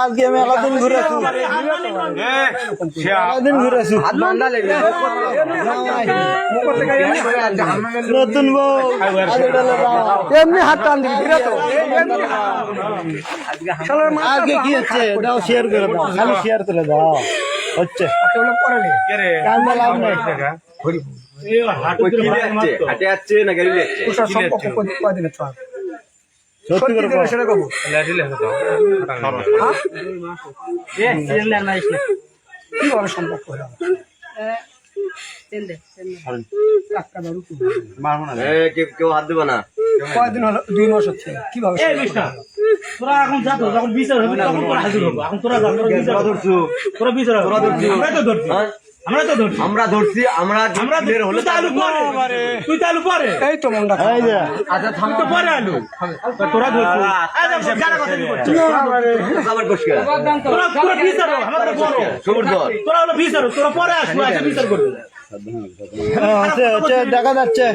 আজকে আমি আলাদিন ঘুরেছি নতুন বউ এমনি হাত টান দিবি আজকে কি হচ্ছে দাও শেয়ার করে দাও খালি শেয়ার করে দাও হচ্ছে কান্দে লাভ নাই হাটে যাচ্ছে না গাড়ি সত্যি করে সেটা কব কিভাবে সম্পর্ক হলো কেউ হাত দেবো না কয়দিন হলো 2 মাস হচ্ছে কিভাবে তোরা এখন যা যখন বিচার হবে তখন তোরা হাজির হবো এখন তোরা তোরা বিচার আমরা তো ধরছি আমরা ধরছি আমরা হলে তুই তালু পরে এই তো মনটা আচ্ছা থাম তো পরে আলু তোরা ধরছিস আবার বসকে তোরা পুরো বিচার আমাদের বড় সবুর দল তোরা হলো বিচার তোরা পরে আসবো এসে বিচার করবি দেখা যাচ্ছে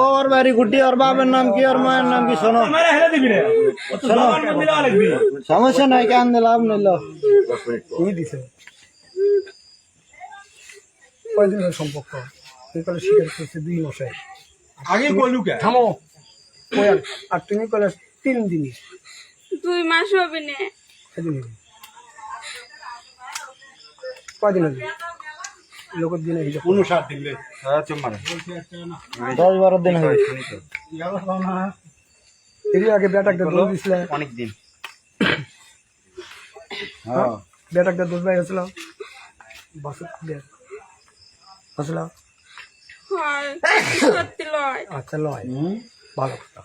ওর বাড়ি গুটি ওর বাবার নাম কি ওর মায়ের নাম কি শোনো মেরে হেলে দিবি রে শোনো সমস্যা নাই কান লাভ নিল তুমি দিছে কয়দিন হলো সম্পর্ক তুই কলে স্বীকার করছে 2 মাসে আগে কইলু কে থামো আর তুমি কলে 3 দিনই 2 মাস হবে না কয়দিন হবে লোকের দিনে 59 দিন রে 10-12 দিন হবে এর আগে বেটাকে দোষ দিছিলে অনেক দিন হ্যাঁ বেটাকে দোষ ভাই হয়েছিল বাস হয়েছিল হয় সত্যি লয় আচ্ছা লয় ভালো কথা